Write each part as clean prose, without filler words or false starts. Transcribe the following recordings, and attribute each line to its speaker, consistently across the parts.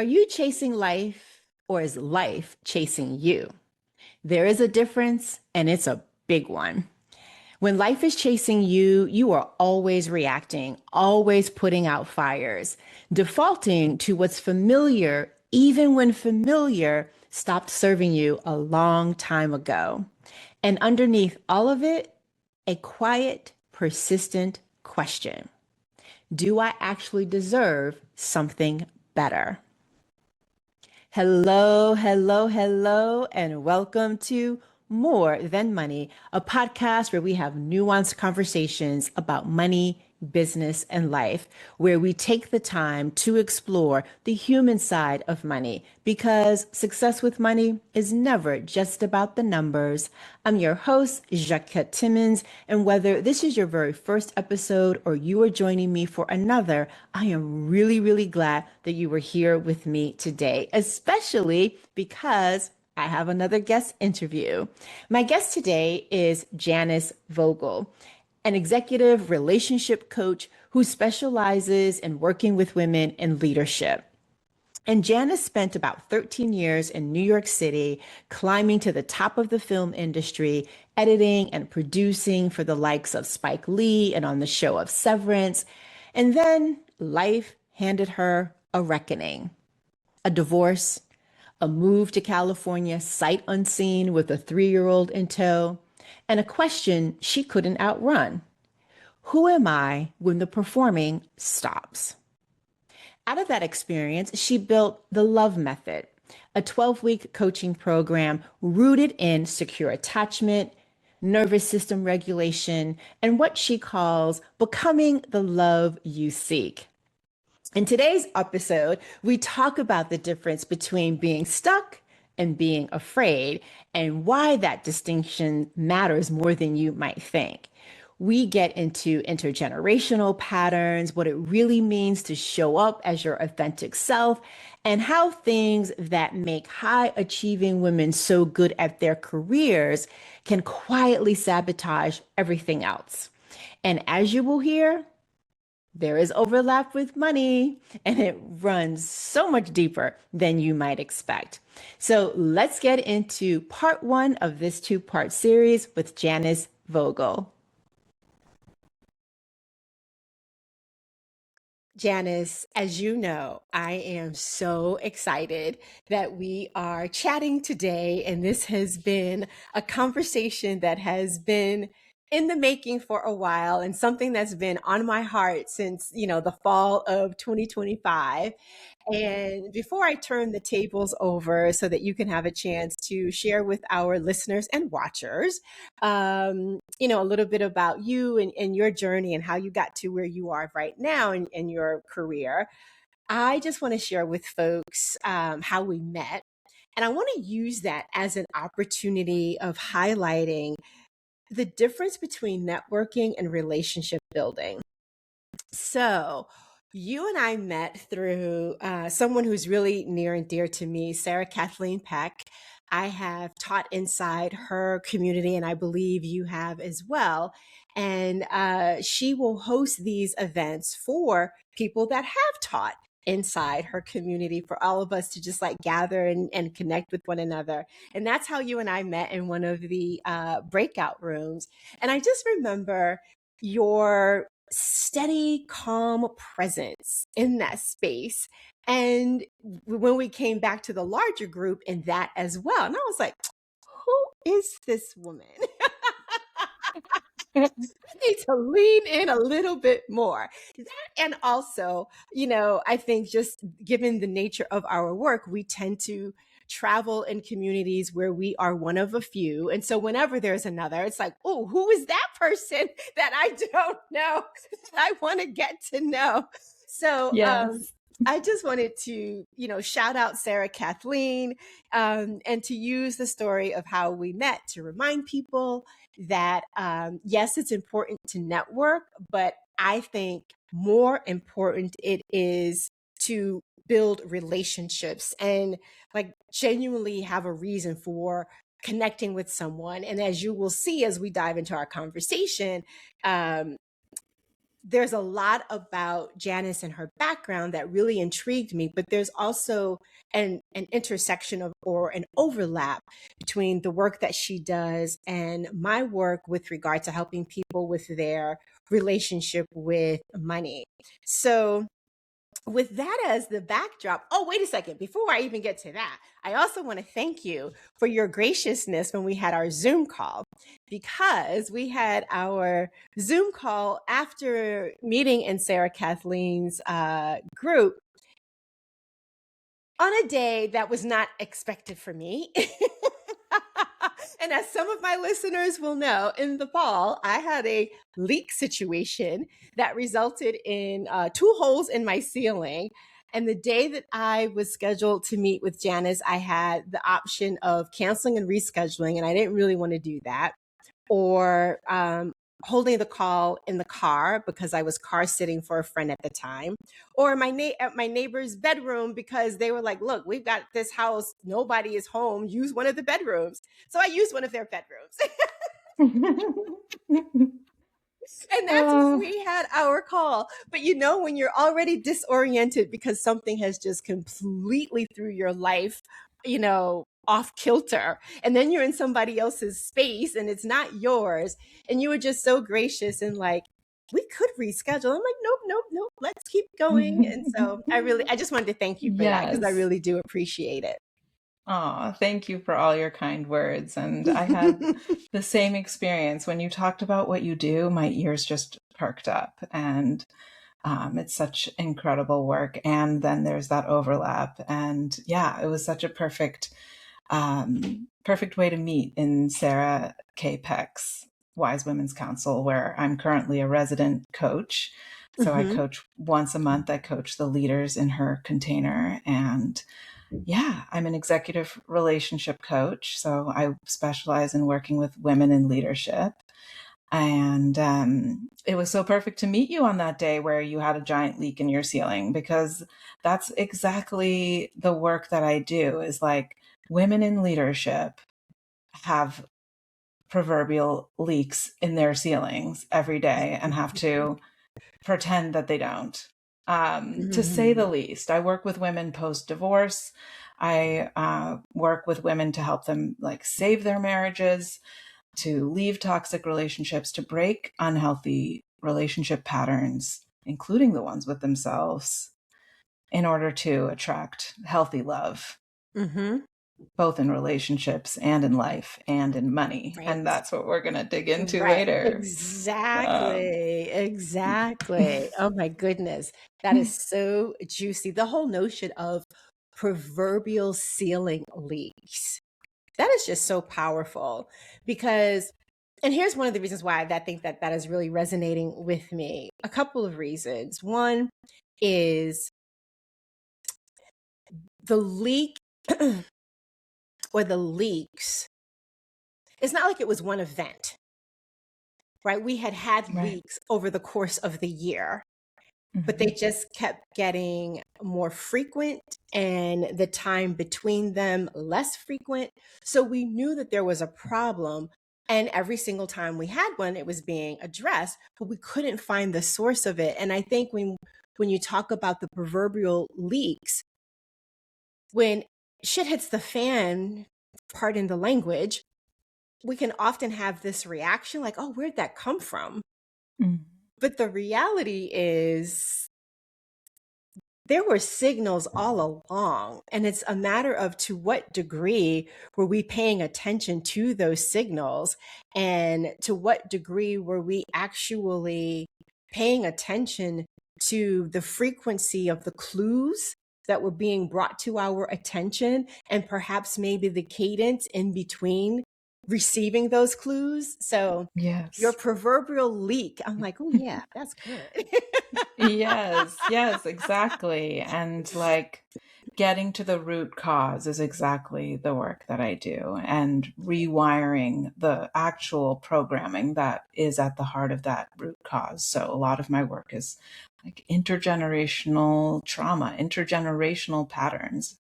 Speaker 1: Are you chasing life or is life chasing you? There is a difference and it's a big one. When life is chasing you, you are always reacting, always putting out fires, defaulting to what's familiar, even when familiar stopped serving you a long time ago. And underneath all of it, a quiet, persistent question. Do I actually deserve something better? Hello, hello, hello, and welcome to More Than Money, a podcast where we have nuanced conversations about money, business, and life, where we take the time to explore the human side of money because success with money is never just about the numbers. I'm your host, Jacquette Timmons, and whether this is your very first episode or you are joining me for another, I am really, really glad that you were here with me today, especially because I have another guest interview. My guest today is Janis Vogel, an executive relationship coach who specializes in working with women in leadership. And Janis spent about 13 years in New York City, climbing to the top of the film industry, editing and producing for the likes of Spike Lee and on the show of Severance. And then life handed her a reckoning, a divorce, a move to California sight unseen with a 3-year-old in tow, and a question she couldn't outrun. Who am I when the performing stops? Out of that experience, she built the Love Method, a 12-week coaching program rooted in secure attachment, nervous system regulation, and what she calls becoming the love you seek. In today's episode, we talk about the difference between being stuck and being afraid and why that distinction matters more than you might think. We get into intergenerational patterns, what it really means to show up as your authentic self, and how things that make high achieving women so good at their careers can quietly sabotage everything else. And as you will hear, there is overlap with money, and it runs so much deeper than you might expect. So let's get into part one of this two-part series with Janis Vogel. Janis, as you know, I am so excited that we are chatting today, and this has been a conversation that has been in the making for a while and something that's been on my heart since, the fall of 2025. And before I turn the tables over so that you can have a chance to share with our listeners and watchers, a little bit about you and your journey and how you got to where you are right now in your career, I just want to share with folks how we met. And I want to use that as an opportunity of highlighting the difference between networking and relationship building. So, you and I met through someone who's really near and dear to me, Sarah Kathleen Peck. I have taught inside her community, and I believe you have as well. And she will host these events for people that have taught inside her community for all of us to just like gather and connect with one another. And that's how you and I met in one of the breakout rooms. And I just remember your steady, calm presence in that space. And when we came back to the larger group in that as well, and I was like, who is this woman? I need to lean in a little bit more. And also, I think just given the nature of our work, we tend to travel in communities where we are one of a few. And so whenever there's another, it's like, oh, who is that person that I don't know? I want to get to know. So
Speaker 2: Yes.
Speaker 1: I just wanted to, shout out Sarah Kathleen and to use the story of how we met to remind people that, yes, it's important to network, but I think more important it is to build relationships and like genuinely have a reason for connecting with someone. And as you will see, as we dive into our conversation, there's a lot about Janis and her background that really intrigued me, but there's also an intersection of, or an overlap between the work that she does and my work with regard to helping people with their relationship with money. So with that as the backdrop, oh, wait a second. Before I even get to that, I also want to thank you for your graciousness when we had our Zoom call, because we had our Zoom call after meeting in Sarah Kathleen's group on a day that was not expected for me. And as some of my listeners will know, in the fall, I had a leak situation that resulted in 2 holes in my ceiling. And the day that I was scheduled to meet with Janis, I had the option of canceling and rescheduling, and I didn't really want to do that, or holding the call in the car because I was car sitting for a friend at the time, or at my neighbor's bedroom because they were like, look, we've got this house, nobody is home, use one of the bedrooms. So I used one of their bedrooms. And that's when we had our call. But you know, when you're already disoriented because something has just completely threw your life, off kilter, and then you're in somebody else's space and it's not yours, and you were just so gracious and like, we could reschedule. I'm like, nope, nope, nope, let's keep going. And so I just wanted to thank you for that, because I
Speaker 2: Yes.
Speaker 1: really do appreciate it.
Speaker 2: Oh, thank you for all your kind words. And I had the same experience. When you talked about what you do, my ears just perked up. And it's such incredible work. And then there's that overlap. And yeah, it was such a perfect way to meet in Sarah K. Peck's Wise Women's Council, where I'm currently a resident coach. So I coach once a month. I coach the leaders in her container. And yeah, I'm an executive relationship coach. So I specialize in working with women in leadership. And it was so perfect to meet you on that day where you had a giant leak in your ceiling, because that's exactly the work that I do, is like, women in leadership have proverbial leaks in their ceilings every day and have to pretend that they don't. To say the least. I work with women post-divorce. I work with women to help them like save their marriages, to leave toxic relationships, to break unhealthy relationship patterns, including the ones with themselves, in order to attract healthy love, both in relationships and in life and in money.
Speaker 1: Right.
Speaker 2: And that's what we're going to dig into
Speaker 1: Right.
Speaker 2: later.
Speaker 1: Exactly. Oh my goodness. That is so juicy. The whole notion of proverbial ceiling leaks. That is just so powerful, because, and here's one of the reasons why I think that is really resonating with me. A couple of reasons. One is the leak or the leaks. It's not like it was one event, right? We had
Speaker 2: Right.
Speaker 1: leaks over the course of the year, but they just kept getting more frequent and the time between them less frequent. So we knew that there was a problem. And every single time we had one, it was being addressed, but we couldn't find the source of it. And I think when you talk about the proverbial leaks, when shit hits the fan, pardon the language, we can often have this reaction like, oh, where'd that come from? But the reality is there were signals all along, and it's a matter of to what degree were we paying attention to those signals, and to what degree were we actually paying attention to the frequency of the clues that were being brought to our attention, and perhaps maybe the cadence in between receiving those clues. So
Speaker 2: Yes.
Speaker 1: your proverbial leak, I'm like, oh yeah, that's good.
Speaker 2: Yes, exactly. And like, getting to the root cause is exactly the work that I do, and rewiring the actual programming that is at the heart of that root cause. So a lot of my work is like intergenerational trauma, intergenerational patterns.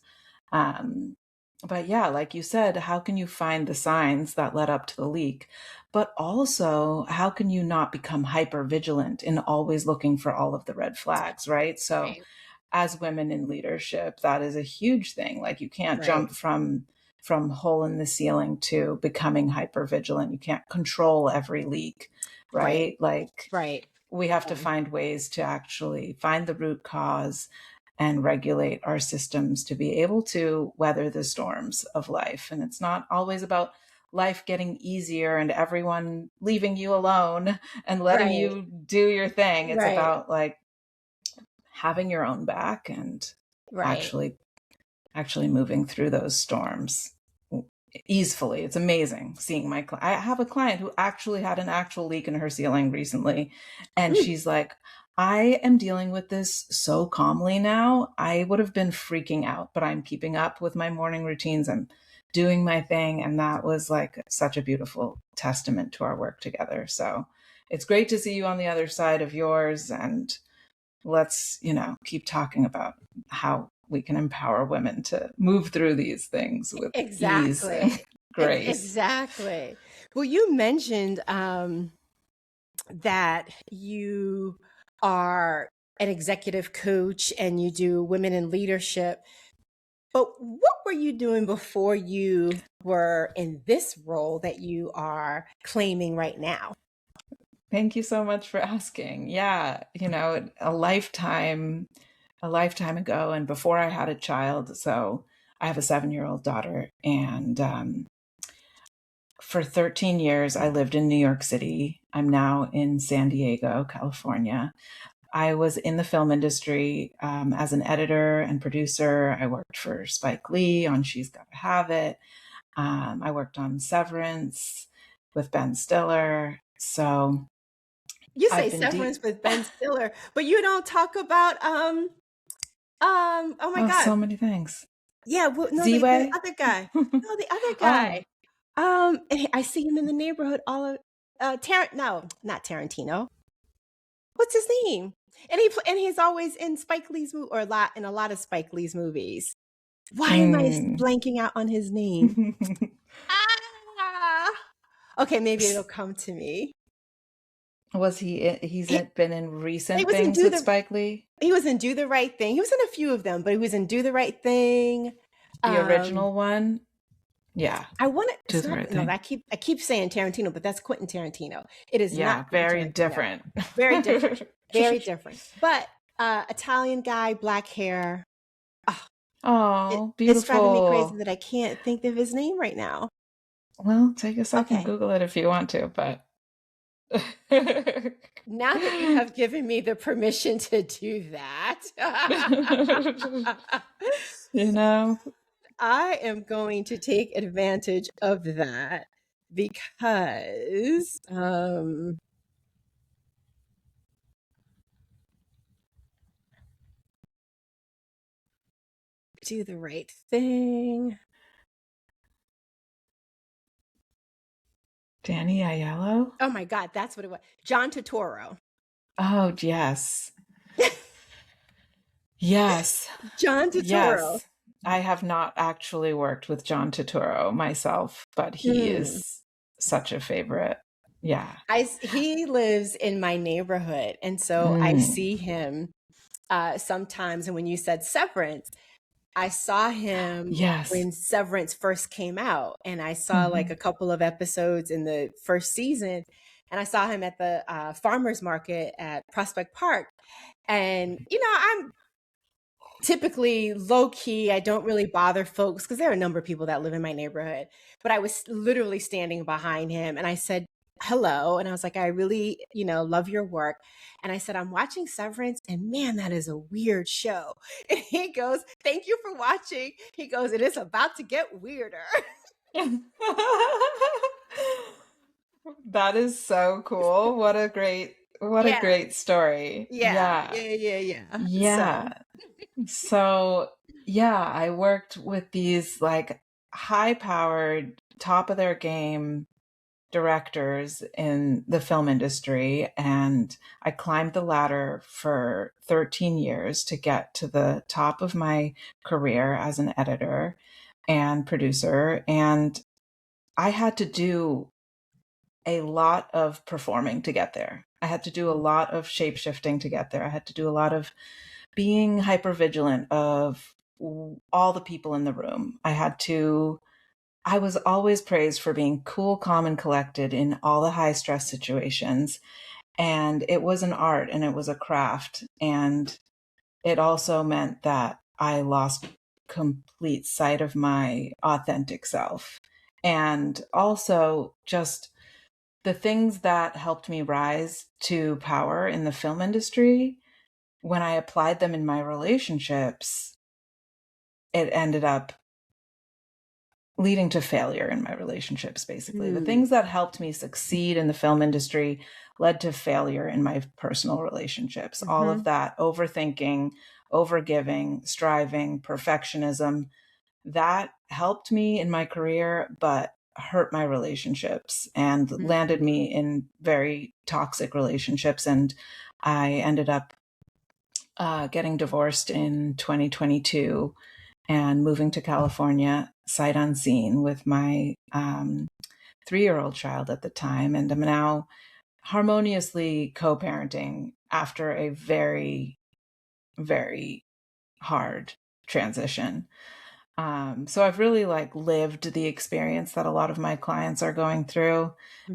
Speaker 2: But yeah, like you said, how can you find the signs that led up to the leak? But also, how can you not become hyper vigilant in always looking for all of the red flags, right? So,
Speaker 1: Right.
Speaker 2: as women in leadership, that is a huge thing. Like you can't
Speaker 1: Right.
Speaker 2: jump from hole in the ceiling to becoming hyper vigilant. You can't control every leak,
Speaker 1: Right.
Speaker 2: right? Like
Speaker 1: Right.
Speaker 2: we have to
Speaker 1: Um,
Speaker 2: find ways to actually find the root cause and regulate our systems to be able to weather the storms of life. And it's not always about life getting easier and everyone leaving you alone and letting
Speaker 1: right.
Speaker 2: you do your thing. It's
Speaker 1: Right.
Speaker 2: about like having your own back and
Speaker 1: Right.
Speaker 2: actually moving through those storms easily. It's amazing seeing I have a client who actually had an actual leak in her ceiling recently, and
Speaker 1: Mm.
Speaker 2: she's like, I am dealing with this so calmly now. I would have been freaking out, but I'm keeping up with my morning routines. I'm doing my thing, and that was like such a beautiful testament to our work together. So it's great to see you on the other side of yours, and let's, keep talking about how we can empower women to move through these things with ease and
Speaker 1: Exactly.
Speaker 2: grace.
Speaker 1: Exactly. Well, you mentioned that you are an executive coach and you do women in leadership. But what were you doing before you were in this role that you are claiming right now?
Speaker 2: Thank you so much for asking. Yeah, a lifetime ago and before I had a child. So I have a 7-year-old daughter, and for 13 years I lived in New York City. I'm now in San Diego, California. I was in the film industry as an editor and producer. I worked for Spike Lee on She's Gotta Have It. I worked on Severance with Ben Stiller. So
Speaker 1: You
Speaker 2: I've
Speaker 1: say
Speaker 2: been
Speaker 1: Severance
Speaker 2: deep.
Speaker 1: with Ben Stiller, but you don't talk about oh my
Speaker 2: Oh,
Speaker 1: God.
Speaker 2: so many things.
Speaker 1: Yeah, well, no, the
Speaker 2: Z-Way?
Speaker 1: other guy. No, the other
Speaker 2: Oh,
Speaker 1: guy. I see him in the neighborhood all of no, not Tarantino. What's his name? And he's always in Spike Lee's movie or a lot of Spike Lee's movies. Why am I
Speaker 2: mm.
Speaker 1: blanking out on his name? Ah! Okay, maybe it'll come to me.
Speaker 2: He's
Speaker 1: He,
Speaker 2: been in
Speaker 1: he
Speaker 2: recent
Speaker 1: was in
Speaker 2: things with Spike Lee?
Speaker 1: He was in Do the Right Thing. He was in a few of them, but he was in Do the Right Thing.
Speaker 2: The
Speaker 1: Um,
Speaker 2: original one? Yeah,
Speaker 1: I want to.
Speaker 2: do
Speaker 1: It's
Speaker 2: the
Speaker 1: not.
Speaker 2: right
Speaker 1: No,
Speaker 2: thing.
Speaker 1: I keep saying Tarantino, but that's Quentin Tarantino. It is not
Speaker 2: Yeah, very
Speaker 1: Quentin Tarantino.
Speaker 2: different.
Speaker 1: Very different. Very different. But Italian guy, black hair. Oh,
Speaker 2: Oh,
Speaker 1: it's driving me crazy
Speaker 2: beautiful.
Speaker 1: that I can't think of his name right now.
Speaker 2: Well, take a second,
Speaker 1: Okay.
Speaker 2: Google it if you want to, but
Speaker 1: Now that you have given me the permission to do that,
Speaker 2: you know,
Speaker 1: I am going to take advantage of that because do the right thing.
Speaker 2: Danny Aiello?
Speaker 1: Oh my God, that's what it was. John Turturro.
Speaker 2: Oh, yes. Yes.
Speaker 1: John Turturro.
Speaker 2: Yes. I have not actually worked with John Turturro myself, but he
Speaker 1: Mm.
Speaker 2: is such a favorite. Yeah.
Speaker 1: He lives in my neighborhood, and so I
Speaker 2: Mm.
Speaker 1: see him sometimes. And when you said Severance, I saw him
Speaker 2: Yes.
Speaker 1: when Severance first came out, and I saw like a
Speaker 2: Mhm.
Speaker 1: couple of episodes in the first season, and I saw him at the farmers market at Prospect Park. And I'm typically low key. I don't really bother folks because there are a number of people that live in my neighborhood. But I was literally standing behind him, and I said hello, and I was like, I really, love your work. And I said, I'm watching Severance, and man, that is a weird show. And he goes, thank you for watching. He goes, it is about to get weirder.
Speaker 2: That is so cool.
Speaker 1: Yeah,
Speaker 2: what a great story.
Speaker 1: yeah,
Speaker 2: Yeah.
Speaker 1: yeah, yeah, yeah. So
Speaker 2: Yeah. So, yeah, I worked with these like high-powered, top of their game directors in the film industry, and I climbed the ladder for 13 years to get to the top of my career as an editor. and producer. And I had to do a lot of performing to get there. I had to do a lot of shape shifting to get there. I had to do a lot of being hyper vigilant of all the people in the room. I was always praised for being cool, calm, and collected in all the high stress situations. And it was an art and it was a craft. And it also meant that I lost complete sight of my authentic self. And also just the things that helped me rise to power in the film industry, when I applied them in my relationships, it ended up leading to failure in my relationships, basically. The things that helped me succeed in the film industry led to failure in my personal relationships. All of that overthinking, overgiving, striving, perfectionism, that helped me in my career, but hurt my relationships and landed me in very toxic relationships. And I ended up getting divorced in 2022 and moving to California sight unseen with my 3-year-old child at the time. And I'm now harmoniously co-parenting after a very, very hard transition. So I've really lived the experience that a lot of my clients are going through.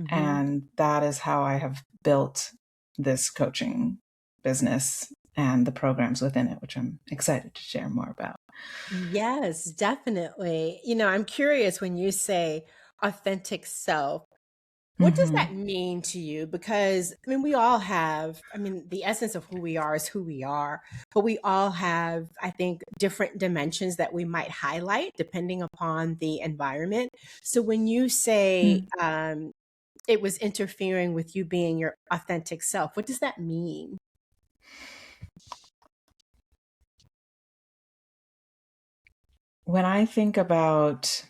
Speaker 2: And that is how I have built this coaching business and the programs within it, which I'm excited to share more about.
Speaker 1: Yes, definitely. I'm curious when you say authentic self, what does
Speaker 2: Mm-hmm.
Speaker 1: that mean to you? Because, we all have, the essence of who we are is who we are, but we all have, I think, different dimensions that we might highlight depending upon the environment. So when you say it was interfering with you being your authentic self, what does that mean?
Speaker 2: When I think about,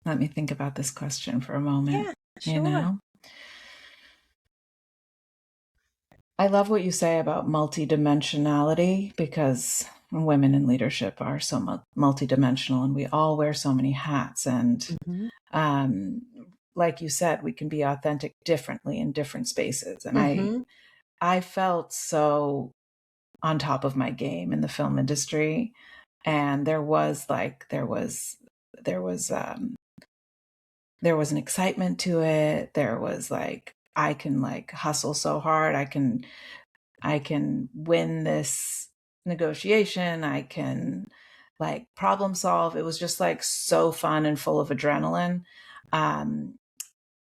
Speaker 2: let me think about this question for a moment,
Speaker 1: Yeah,
Speaker 2: you
Speaker 1: sure.
Speaker 2: know? I love what you say about multidimensionality because women in leadership are so multidimensional and we all wear so many hats. And
Speaker 1: Hmm.
Speaker 2: um, like you said, we can be authentic differently in different spaces. And
Speaker 1: Hmm.
Speaker 2: I felt so on top of my game in the film industry. And there was there was an excitement to it. There was I can hustle so hard. I can win this negotiation. I can problem solve. It was just so fun and full of adrenaline. Um,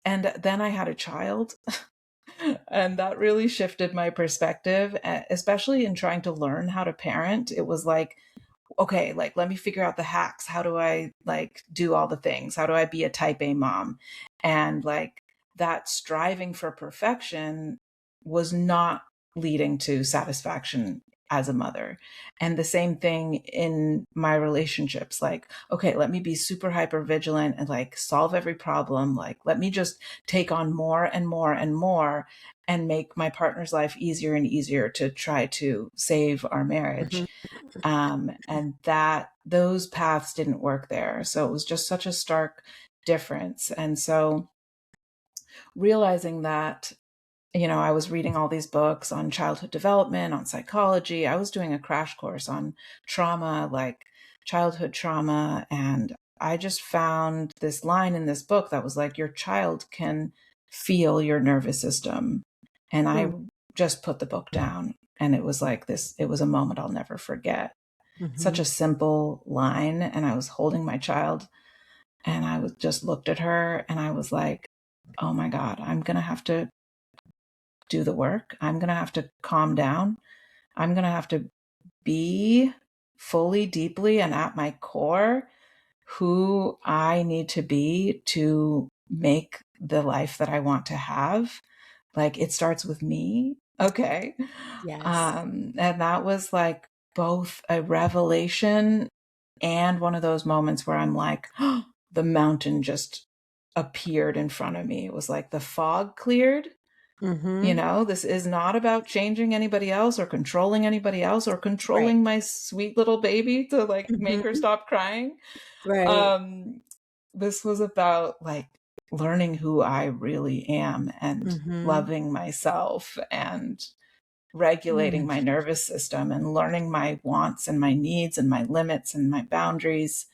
Speaker 2: and then I had a child. And that really shifted my perspective, especially in trying to learn how to parent. It was okay, let me figure out the hacks. How do I do all the things? How do I be a type A mom? And that striving for perfection was not leading to satisfaction as a mother. And the same thing in my relationships. Okay, let me be super hyper vigilant and solve every problem. Let me just take on more and more and more and make my partner's life easier and easier to try to save our marriage. And that those paths didn't work there. So it was just such a stark difference. And so realizing that, I was reading all these books on childhood development, on psychology. I was doing a crash course on trauma, childhood trauma. And I just found this line in this book that was your child can feel your nervous system. And I just put the book down. And it was it was a moment I'll never forget. Such a simple line. And I was holding my child and I was just looked at her and I was like, oh my God, I'm going to have to do the work. I'm going to have to calm down. I'm going to have to be fully, deeply, and at my core who I need to be to make the life that I want to have. It starts with me. Okay.
Speaker 1: Yes.
Speaker 2: And that was both a revelation and one of those moments where I'm oh, the mountain just appeared in front of me. It was the fog cleared You
Speaker 1: Mm-hmm.
Speaker 2: know, this is not about changing anybody else or controlling anybody else or
Speaker 1: Right.
Speaker 2: controlling my sweet little baby to like make her
Speaker 1: Mm-hmm.
Speaker 2: stop crying.
Speaker 1: Right.
Speaker 2: Um, this was about like learning who I really am and
Speaker 1: Mm-hmm.
Speaker 2: loving myself and regulating my nervous system and learning my wants and my needs and my limits and my boundaries.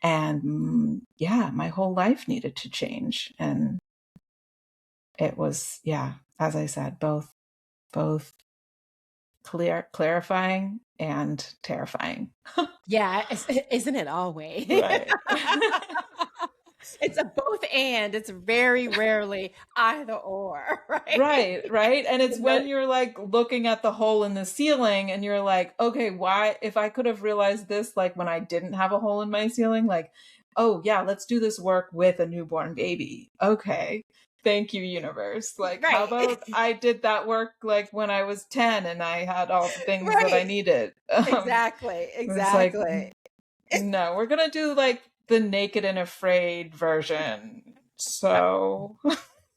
Speaker 2: And yeah, my whole life needed to change. And it was, yeah, as I said, both clarifying and terrifying.
Speaker 1: Yeah, isn't it always?
Speaker 2: Right.
Speaker 1: It's a both and. It's very rarely either or, right?
Speaker 2: Right, right. And it's
Speaker 1: You know,
Speaker 2: when you're like looking at the hole in the ceiling and you're like, okay, why, if I could have realized this like when I didn't have a hole in my ceiling, like, oh yeah, let's do this work with a newborn baby. Okay. Thank you, universe. Like, how
Speaker 1: right,
Speaker 2: about I did that work like when I was 10 and I had all the things that I
Speaker 1: right.
Speaker 2: needed?
Speaker 1: Exactly,
Speaker 2: It's like,
Speaker 1: exactly.
Speaker 2: no, we're gonna do like the naked and afraid version. So,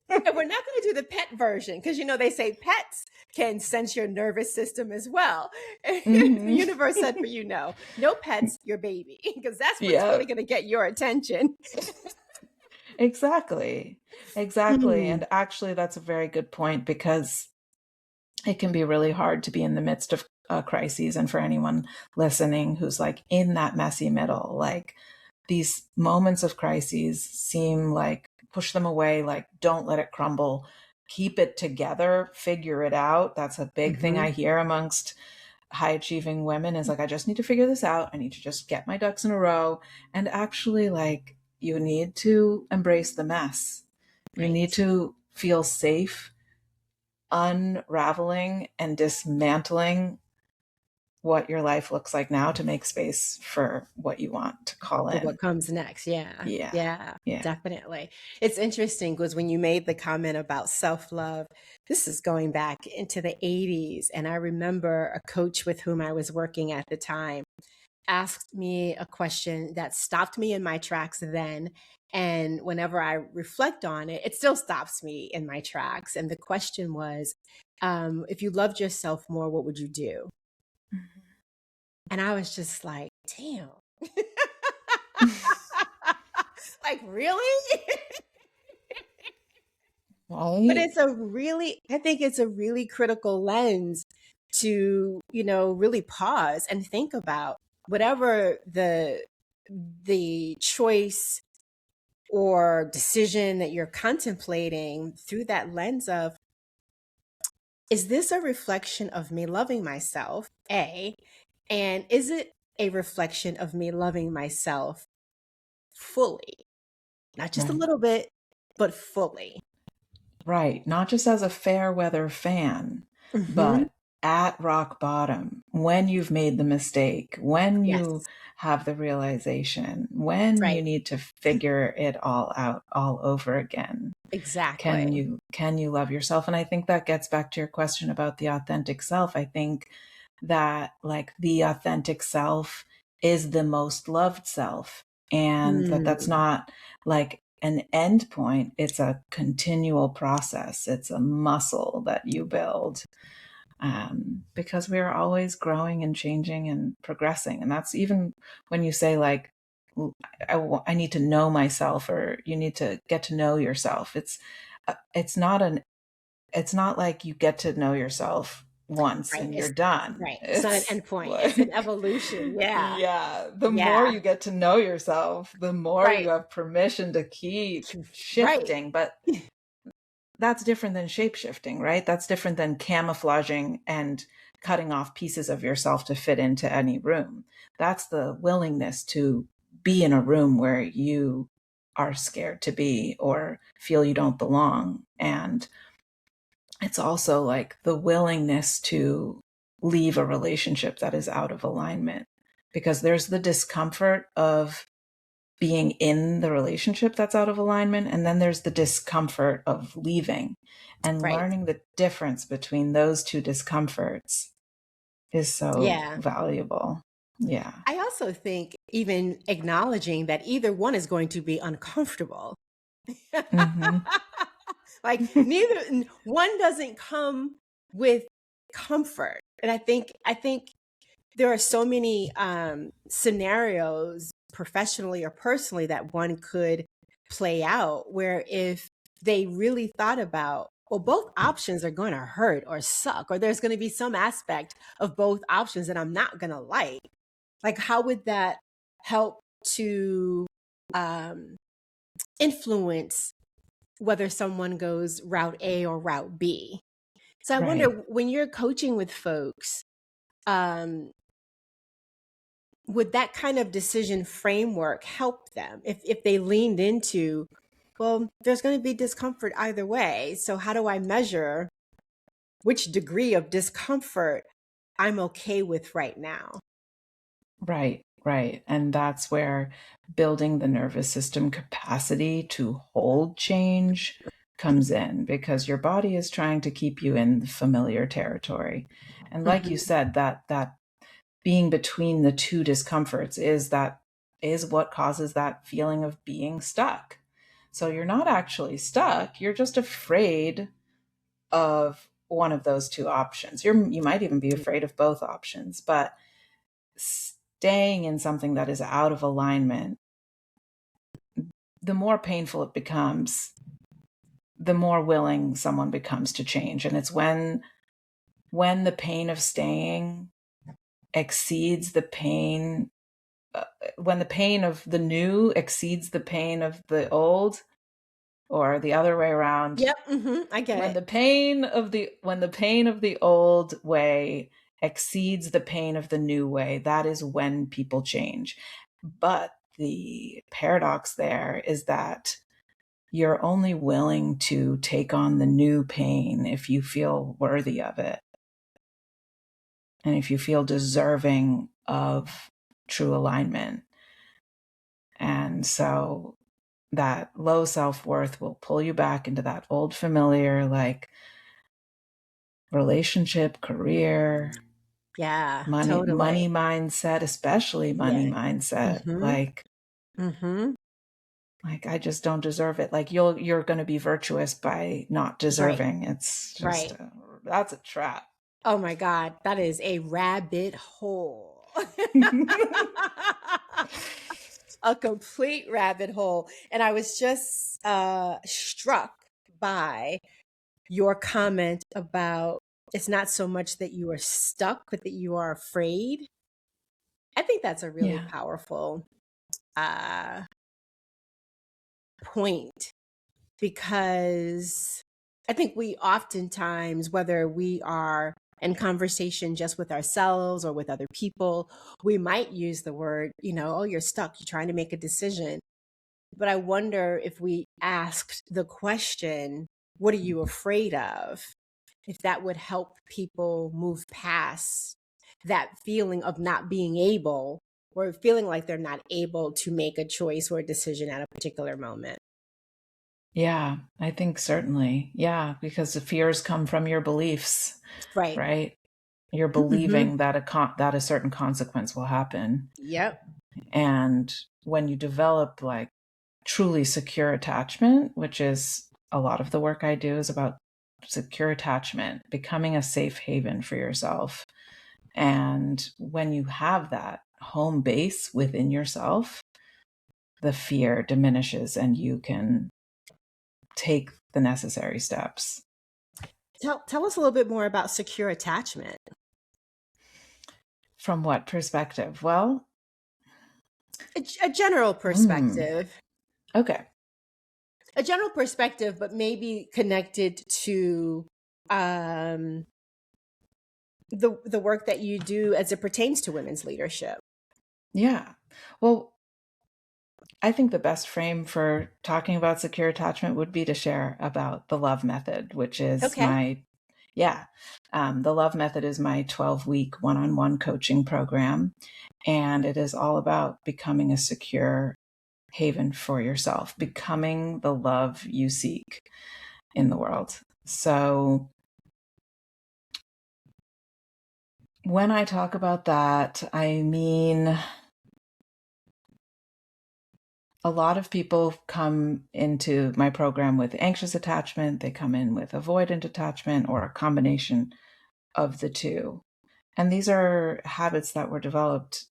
Speaker 1: And we're not going to do the pet version because they say pets can sense your nervous system as well. The
Speaker 2: mhm.
Speaker 1: universe said for no pets, your baby, because that's what's
Speaker 2: Yeah,
Speaker 1: really going to get your attention.
Speaker 2: exactly. Exactly.
Speaker 1: Mm,
Speaker 2: And actually, that's a very good point because it can be really hard to be in the midst of crises. And for anyone listening who's like in that messy middle, like these moments of crises seem like push them away, like don't let it crumble, keep it together, figure it out. That's a big thing
Speaker 1: hmm
Speaker 2: I hear amongst high achieving women is like, I just need to figure this out. I need to just get my ducks in a row. And actually, like, you need to embrace the mess. You need
Speaker 1: Right.
Speaker 2: to feel safe unraveling and dismantling what your life looks like now to make space for what you want to call
Speaker 1: For
Speaker 2: in.
Speaker 1: what comes next. Yeah.
Speaker 2: Yeah.
Speaker 1: Yeah.
Speaker 2: Yeah.
Speaker 1: Definitely. It's interesting because when you made the comment about self love, this is going back into the 80s. And I remember a coach with whom I was working at the time asked me a question that stopped me in my tracks then. And whenever I reflect on it, it still stops me in my tracks. And the question was, if you loved yourself more, what would you do? And I was just like, damn. Like, really? But
Speaker 2: Right.
Speaker 1: I think it's a really critical lens to, really pause and think about whatever the choice or decision that you're contemplating through that lens of, is this a reflection of me loving myself? A, and is it a reflection of me loving myself fully? Not just a
Speaker 2: Right.
Speaker 1: little bit, but fully.
Speaker 2: Right. Not just as a fair weather fan,
Speaker 1: Hmm.
Speaker 2: but at rock bottom, when you've made the mistake, when you
Speaker 1: Yes.
Speaker 2: have the realization, when you
Speaker 1: Right.
Speaker 2: need to figure it all out all over again.
Speaker 1: Exactly.
Speaker 2: Can you love yourself? And I think that gets back to your question about the authentic self. I think that like the authentic self is the most loved self, and that's
Speaker 1: Mm,
Speaker 2: not like an end point. It's a continual process. It's a muscle that you build, because we are always growing and changing and progressing. And that's even when you say like, I need to know myself, or you need to get to know yourself. It's not an it's not like you get to know yourself once
Speaker 1: right.
Speaker 2: and you're done.
Speaker 1: Right. It's not an
Speaker 2: It's
Speaker 1: endpoint. It's an
Speaker 2: like,
Speaker 1: evolution. Yeah.
Speaker 2: yeah, the more
Speaker 1: Yeah.
Speaker 2: you get to know yourself, the more you
Speaker 1: Right.
Speaker 2: have permission to keep
Speaker 1: Right.
Speaker 2: shifting. But that's different than shape shifting, right? That's different than camouflaging and cutting off pieces of yourself to fit into any room. That's the willingness to be in a room where you are scared to be or feel you don't belong. And it's also like the willingness to leave a relationship that is out of alignment, because there's the discomfort of being in the relationship that's out of alignment, and then there's the discomfort of leaving, and
Speaker 1: Right.
Speaker 2: learning the difference between those two discomforts is so
Speaker 1: Yeah.
Speaker 2: valuable. Yeah.
Speaker 1: I also think even acknowledging that either one is going to be uncomfortable.
Speaker 2: Hmm.
Speaker 1: Like neither one doesn't come with comfort. And I think there are so many scenarios professionally or personally that one could play out where if they really thought about, well, both options are going to hurt or suck, or there's going to be some aspect of both options that I'm not going to like how would that help to um, influence whether someone goes route A or route B? So I wonder,
Speaker 2: Right.
Speaker 1: when you're coaching with folks, um, would that kind of decision framework help them if they leaned into, well, there's going to be discomfort either way. So how do I measure which degree of discomfort I'm okay with right now?
Speaker 2: Right, right. And that's where building the nervous system capacity to hold change comes in, because your body is trying to keep you in the familiar territory. And like you
Speaker 1: Mhm.
Speaker 2: said, that being between the two discomforts is what causes that feeling of being stuck. So you're not actually stuck, you're just afraid of one of those two options. You might even be afraid of both options, but staying in something that is out of alignment, the more painful it becomes, the more willing someone becomes to change. And it's when the pain of staying exceeds the pain, when the pain of the new exceeds the pain of the old, or the other way around,
Speaker 1: Yep. I get
Speaker 2: when
Speaker 1: it.
Speaker 2: the pain of the old way exceeds the pain of the new way, that is when people change. But the paradox there is that you're only willing to take on the new pain if you feel worthy of it, and if you feel deserving of true alignment. And so that low self-worth will pull you back into that old familiar, like, relationship, career,
Speaker 1: Yeah, totally.
Speaker 2: money mindset, especially money
Speaker 1: Yeah.
Speaker 2: mindset.
Speaker 1: Mm-hmm. Mm-hmm.
Speaker 2: Like I just don't deserve it. Like you're going to be virtuous by not
Speaker 1: Right.
Speaker 2: deserving. It's just
Speaker 1: Right.
Speaker 2: that's a trap.
Speaker 1: Oh my God, that is a rabbit hole. A complete rabbit hole. And I was just struck by your comment about it's not so much that you are stuck, but that you are afraid. I think that's a really
Speaker 2: Yeah.
Speaker 1: powerful uh, point, because I think we oftentimes, whether we are in conversation just with ourselves or with other people, we might use the word, oh, you're stuck, you're trying to make a decision. But I wonder if we asked the question, what are you afraid of? If that would help people move past that feeling of not being able, or feeling like they're not able to make a choice or a decision at a particular moment.
Speaker 2: Yeah, I think certainly. Yeah, because the fears come from your beliefs,
Speaker 1: Right.
Speaker 2: right? You're
Speaker 1: Hmm.
Speaker 2: believing that a certain consequence will happen.
Speaker 1: Yep.
Speaker 2: And when you develop like truly secure attachment, which is a lot of the work I do is about secure attachment, becoming a safe haven for yourself. And when you have that home base within yourself, the fear diminishes and you can take the necessary steps.
Speaker 1: Tell us a little bit more about secure attachment.
Speaker 2: From what perspective? Well,
Speaker 1: A general
Speaker 2: hmm,
Speaker 1: perspective.
Speaker 2: okay.
Speaker 1: A general perspective, but maybe connected to um, the work that you do as it pertains to women's leadership.
Speaker 2: Yeah. Well, I think the best frame for talking about secure attachment would be to share about the love method, which is
Speaker 1: Okay.
Speaker 2: yeah, the love method is my 12-week one-on-one coaching program. And it is all about becoming a secure haven for yourself, becoming the love you seek in the world. So when I talk about that, I mean a lot of people come into my program with anxious attachment, they come in with avoidant attachment, or a combination of the two. And these are habits that were developed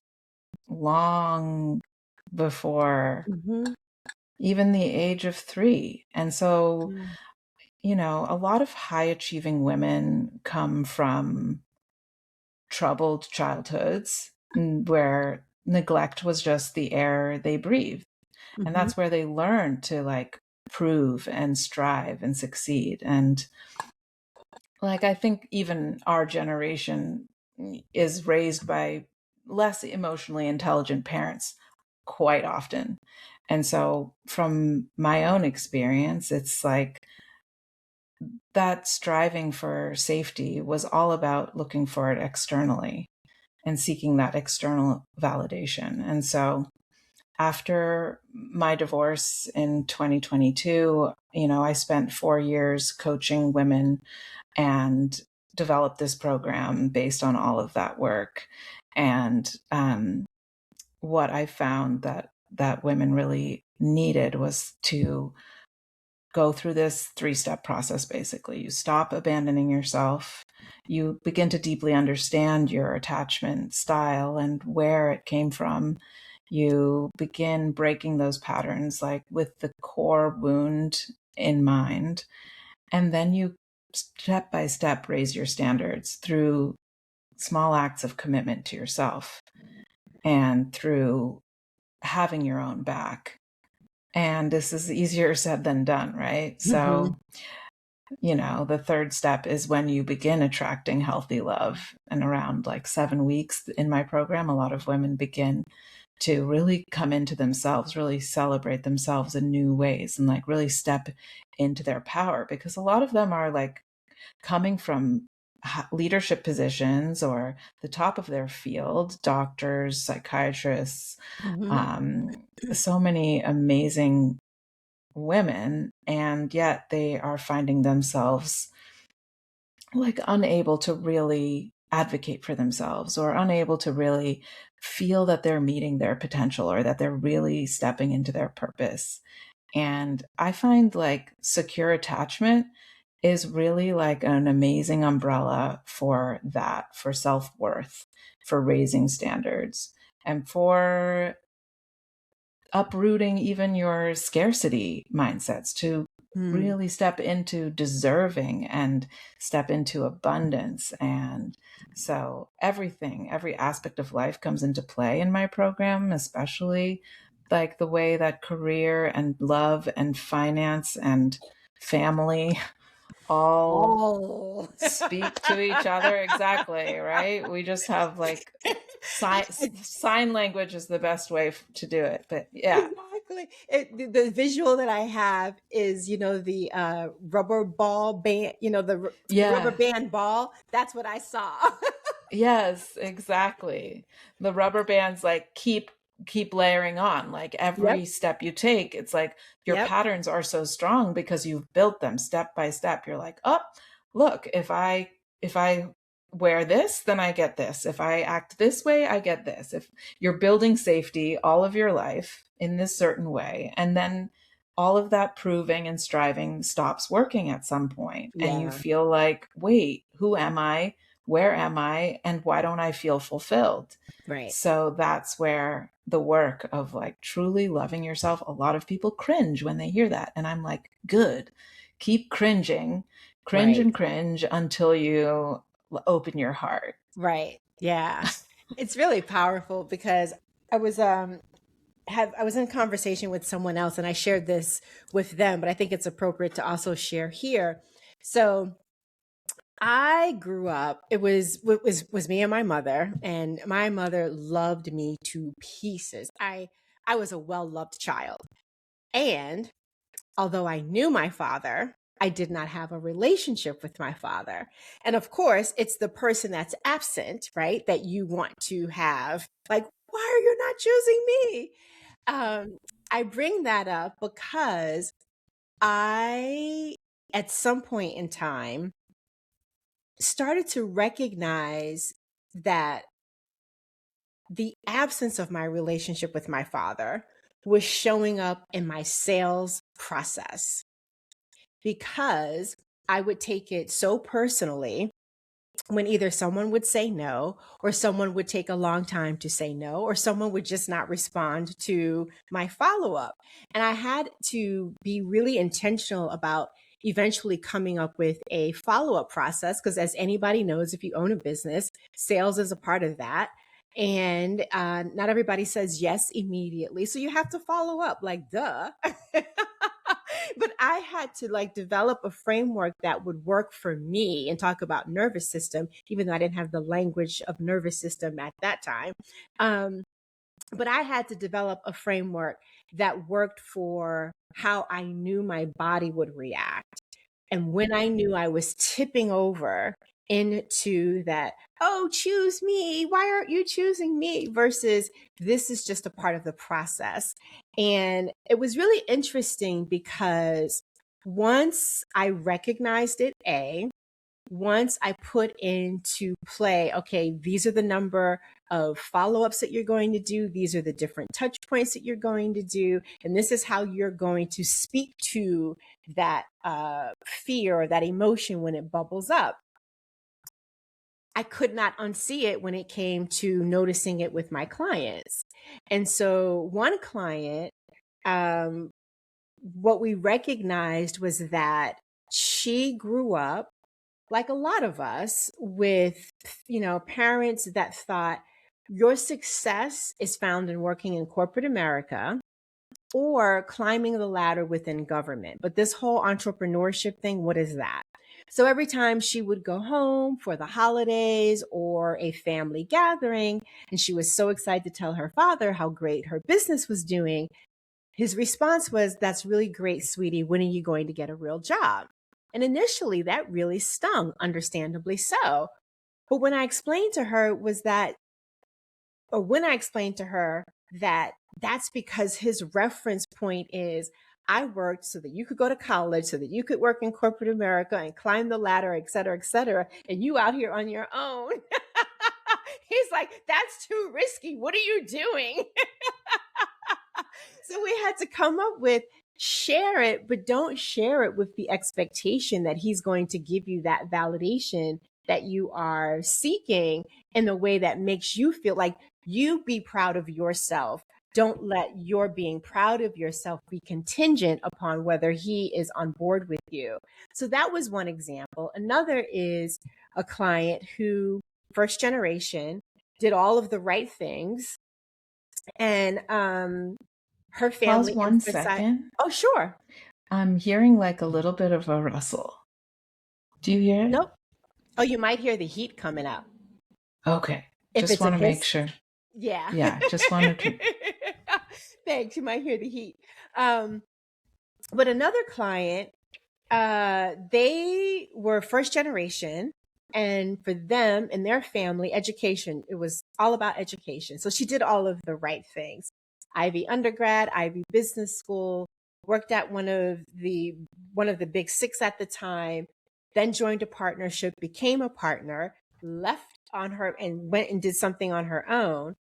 Speaker 2: long before
Speaker 1: Mm-hmm.
Speaker 2: even the age of 3. And so,
Speaker 1: Mm-hmm.
Speaker 2: a lot of high achieving women come from troubled childhoods where neglect was just the air they breathed. And
Speaker 1: Mm-hmm.
Speaker 2: that's where they learn to like prove and strive and succeed. And like, I think even our generation is raised by less emotionally intelligent parents quite often. And so, from my own experience, it's like that striving for safety was all about looking for it externally and seeking that external validation. And so, after my divorce in 2022, I spent 4 years coaching women and developed this program based on all of that work. And what I found that women really needed was to go through this 3-step process. Basically, you stop abandoning yourself, you begin to deeply understand your attachment style and where it came from, you begin breaking those patterns, like with the core wound in mind, and then you step by step raise your standards through small acts of commitment to yourself and through having your own back. And this is easier said than done, right?
Speaker 1: Mm-hmm.
Speaker 2: So, the third step is when you begin attracting healthy love. And around like 7 weeks in my program, a lot of women begin to really come into themselves, really celebrate themselves in new ways, and like really step into their power, because a lot of them are like coming from leadership positions or the top of their field, doctors, psychiatrists,
Speaker 1: Mm-hmm.
Speaker 2: um, so many amazing women, and yet they are finding themselves like unable to really advocate for themselves, or unable to really feel that they're meeting their potential, or that they're really stepping into their purpose. And I find like secure attachment is really like an amazing umbrella for that, for self-worth, for raising standards, and for uprooting even your scarcity mindsets to
Speaker 1: Mm-hmm.
Speaker 2: really step into deserving and step into abundance. And so every aspect of life comes into play in my program, especially like the way that career and love and finance and family all
Speaker 1: Oh.
Speaker 2: speak to each other. Exactly, right? We just have like sign language is the best way to do it. But yeah.
Speaker 1: Exactly. The visual that I have is, the rubber ball band, the rubber
Speaker 2: Yeah.
Speaker 1: band ball. That's what I saw.
Speaker 2: Yes, exactly. The rubber bands like keep layering on. Like
Speaker 1: Yep.
Speaker 2: every step you take, it's like your
Speaker 1: Yep.
Speaker 2: patterns are so strong because you've built them step by step. You're like, "Oh, look, if I wear this, then I get this. If I act this way, I get this." If you're building safety all of your life in this certain way, and then all of that proving and striving stops working at some point, and you
Speaker 1: Yeah.
Speaker 2: feel like, "Wait, who am I? Where am I? And why don't I feel fulfilled?"
Speaker 1: Right.
Speaker 2: So that's where the work of like truly loving yourself, a lot of people cringe when they hear that. And I'm like, good, keep cringing, cringe
Speaker 1: Right.
Speaker 2: and cringe until you open your heart.
Speaker 1: Right. Yeah. It's really powerful because I was I was in conversation with someone else and I shared this with them, but I think it's appropriate to also share here. So I grew up, it was me and my mother, and my mother loved me to pieces. I was a well-loved child. And although I knew my father, I did not have a relationship with my father. And of course, it's the person that's absent, right? That you want to have. Like, why are you not choosing me? I bring that up because I, at some point in time, started to recognize that the absence of my relationship with my father was showing up in my sales process, because I would take it so personally when either someone would say no, or someone would take a long time to say no, or someone would just not respond to my follow up. And I had to be really intentional about eventually coming up with a follow up process, because as anybody knows, if you own a business, sales is a part of that. And not everybody says yes immediately. So you have to follow up, like, duh. But I had to like develop a framework that would work for me and talk about nervous system, even though I didn't have the language of nervous system at that time. Um, but I had to develop a framework that worked for how I knew my body would react. And when I knew I was tipping over into that, oh, choose me, why aren't you choosing me? Versus this is just a part of the process. And it was really interesting because once I recognized it, once I put into play, okay, these are the number of follow ups that you're going to do, these are the different touch points that you're going to do, and this is how you're going to speak to that fear or that emotion when it bubbles up. I could not unsee it when it came to noticing it with my clients. And so, one client, um, what we recognized was that she grew up like a lot of us with, parents that thought your success is found in working in corporate America or climbing the ladder within government. But this whole entrepreneurship thing, what is that? So every time she would go home for the holidays or a family gathering, and she was so excited to tell her father how great her business was doing, his response was, "That's really great, sweetie. When are you going to get a real job?" And initially that really stung, understandably so. But when I explained to her that that's because his reference point is, I worked so that you could go to college, so that you could work in corporate America and climb the ladder, et cetera, and you out here on your own. He's like, that's too risky. What are you doing? So we had to come up with, share it, but don't share it with the expectation that he's going to give you that validation that you are seeking in a way that makes you feel like you be proud of yourself. Don't let your being proud of yourself be contingent upon whether he is on board with you. So that was one example. Another is a client who, first generation, did all of the right things. And her
Speaker 2: Pause
Speaker 1: family
Speaker 2: one
Speaker 1: emphasized,
Speaker 2: second.
Speaker 1: oh, sure.
Speaker 2: I'm hearing like a little bit of a rustle. Do you hear it?
Speaker 1: Nope. Oh, you might hear the heat coming up.
Speaker 2: Okay.
Speaker 1: If
Speaker 2: Just
Speaker 1: it's a
Speaker 2: want to make
Speaker 1: hiss,
Speaker 2: sure.
Speaker 1: yeah.
Speaker 2: Yeah, just wanted to.
Speaker 1: Thanks. You might hear the heat. Um, but another client, they were first generation. And for them and their family, education, it was all about education. So she did all of the right things. Ivy undergrad, Ivy business school, worked at one of the big six at the time, then joined a partnership, became a partner, left on her and went and did something on her own.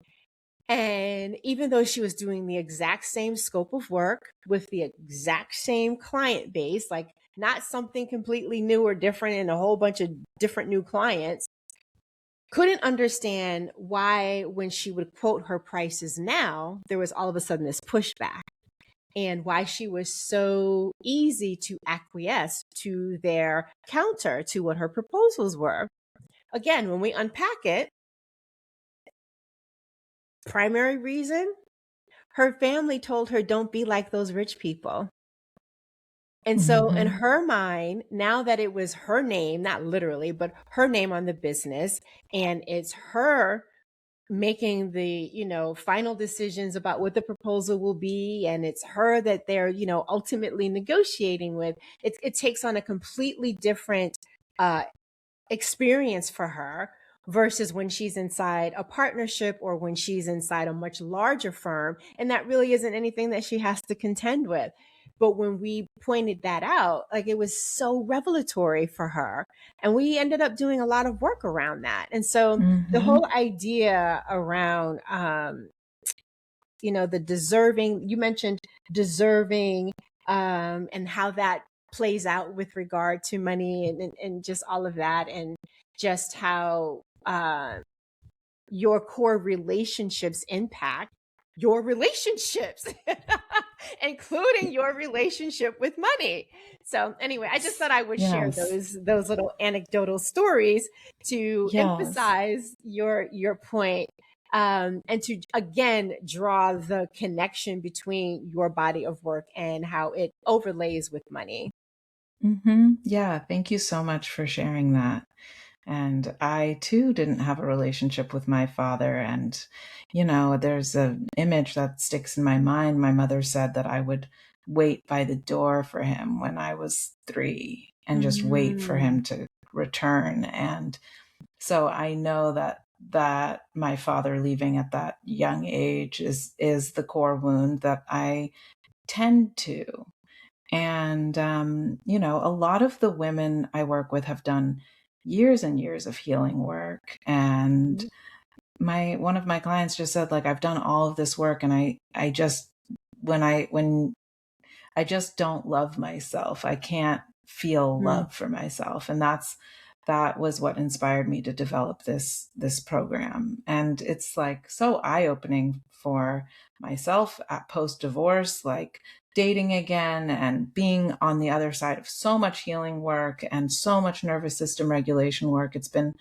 Speaker 1: And even though she was doing the exact same scope of work with the exact same client base, like not something completely new or different and a whole bunch of different new clients, couldn't understand why when she would quote her prices now, there was all of a sudden this pushback, and why she was so easy to acquiesce to their counter to what her proposals were. Again, when we unpack it, primary reason, her family told her, don't be like those rich people. And so in
Speaker 2: Mm-hmm.
Speaker 1: her mind, now that it was her name, not literally, but her name on the business, and it's her making the, final decisions about what the proposal will be, and it's her that they're, ultimately negotiating with, it takes on a completely different experience for her versus when she's inside a partnership or when she's inside a much larger firm. And that really isn't anything that she has to contend with. But when we pointed that out, like, it was so revelatory for her. And we ended up doing a lot of work around that. And so the
Speaker 2: Mm-hmm.
Speaker 1: whole idea around, the deserving, you mentioned deserving, and how that plays out with regard to money and just all of that, and just how your core relationships impact your relationships, including your relationship with money. So anyway, I just thought I would share
Speaker 2: Yes.
Speaker 1: those little anecdotal stories to
Speaker 2: Yes.
Speaker 1: emphasize your point, and to again draw the connection between your body of work and how it overlays with money.
Speaker 2: Yeah. Thank you so much for sharing that. And I too didn't have a relationship with my father. And, there's an image that sticks in my mind. My mother said that I would wait by the door for him when I was 3 and just wait for
Speaker 1: Mm,
Speaker 2: him to return. And so I know that my father leaving at that young age is the core wound that I tend to. And, a lot of the women I work with have done years and years of healing work. And
Speaker 1: mhm,
Speaker 2: one of my clients just said, like, I've done all of this work and I just, when I just don't love myself. I can't feel
Speaker 1: mhm,
Speaker 2: love for myself. And that was what inspired me to develop this program. And it's like so eye-opening for myself at post-divorce, like dating again and being on the other side of so much healing work and so much nervous system regulation work. It's been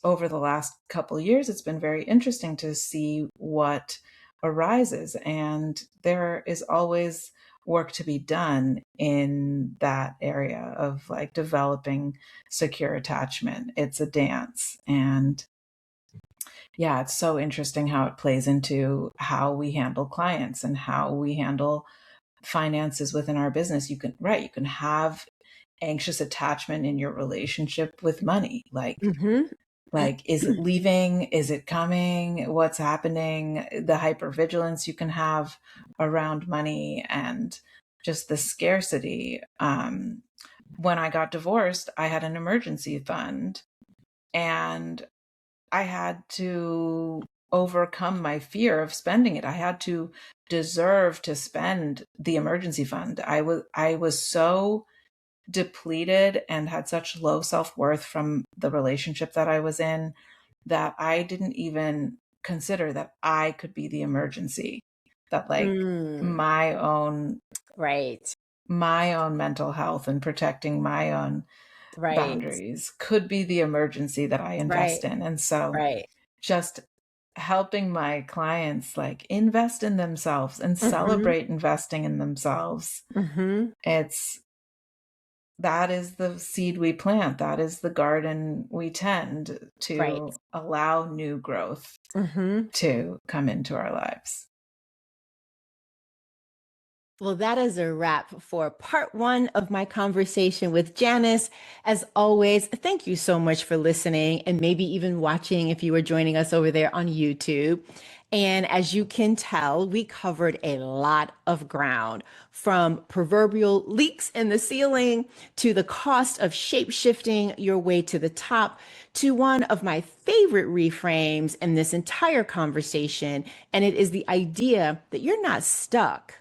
Speaker 2: over the last couple years, it's been very interesting to see what arises. And there is always work to be done in that area of like developing secure attachment. It's a dance. And yeah, it's so interesting how it plays into how we handle clients and how we handle finances within our business. You can have anxious attachment in your relationship with money.
Speaker 1: mhm,
Speaker 2: Like, is it leaving? Is it coming? What's happening? The hypervigilance you can have around money and just the scarcity. When I got divorced, I had an emergency fund and I had to overcome my fear of spending it. I had to deserve to spend the emergency fund. I was so depleted and had such low self-worth from the relationship that I was in that I didn't even consider that I could be the emergency, that like
Speaker 1: mm,
Speaker 2: my own
Speaker 1: right,
Speaker 2: my own mental health and protecting my own
Speaker 1: right,
Speaker 2: boundaries could be the emergency that I invest
Speaker 1: right,
Speaker 2: in. And so
Speaker 1: right.
Speaker 2: just helping my clients like invest in themselves and
Speaker 1: Mhm,
Speaker 2: celebrate investing in themselves.
Speaker 1: mhm,
Speaker 2: It's that is the seed we plant. That is the garden we tend
Speaker 1: right.
Speaker 2: to allow new growth
Speaker 1: Mhm.
Speaker 2: to come into our lives.
Speaker 1: Well, that is a wrap for part one of my conversation with Janis. As always, thank you so much for listening and maybe even watching if you were joining us over there on YouTube. And as you can tell, we covered a lot of ground, from proverbial leaks in the ceiling to the cost of shape shifting your way to the top, to one of my favorite reframes in this entire conversation. And it is the idea that you're not stuck,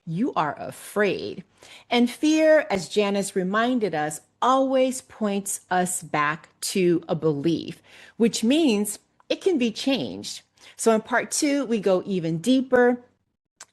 Speaker 1: you are afraid. And fear, as Janis reminded us, always points us back to a belief, which means it can be changed. So in part two, we go even deeper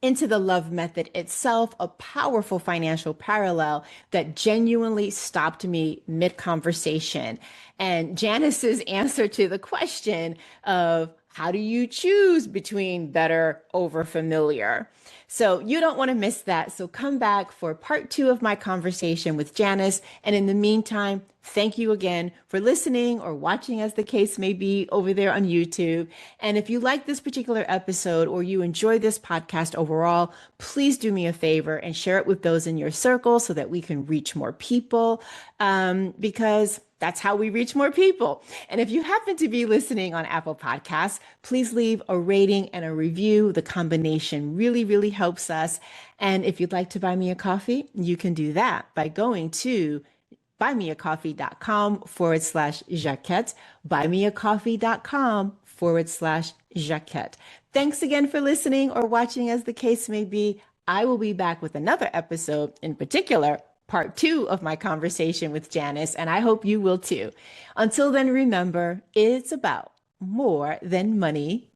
Speaker 1: into the love method itself, a powerful financial parallel that genuinely stopped me mid conversation. And Janis's answer to the question of how do you choose between better over familiar? So you don't want to miss that. So come back for part two of my conversation with Janis. And in the meantime, thank you again for listening or watching, as the case may be, over there on YouTube. And if you like this particular episode or you enjoy this podcast overall, please do me a favor and share it with those in your circle so that we can reach more people, because that's how we reach more people. And if you happen to be listening on Apple Podcasts, please leave a rating and a review. The combination really, really helps us. And if you'd like to buy me a coffee, you can do that by going to buymeacoffee.com/Jaquette, buymeacoffee.com ep303.com/jaquette. Thanks again for listening or watching, as the case may be. I will be back with another episode, in particular, part 2 of my conversation with Janis, and I hope you will too. Until then, remember, it's about more than money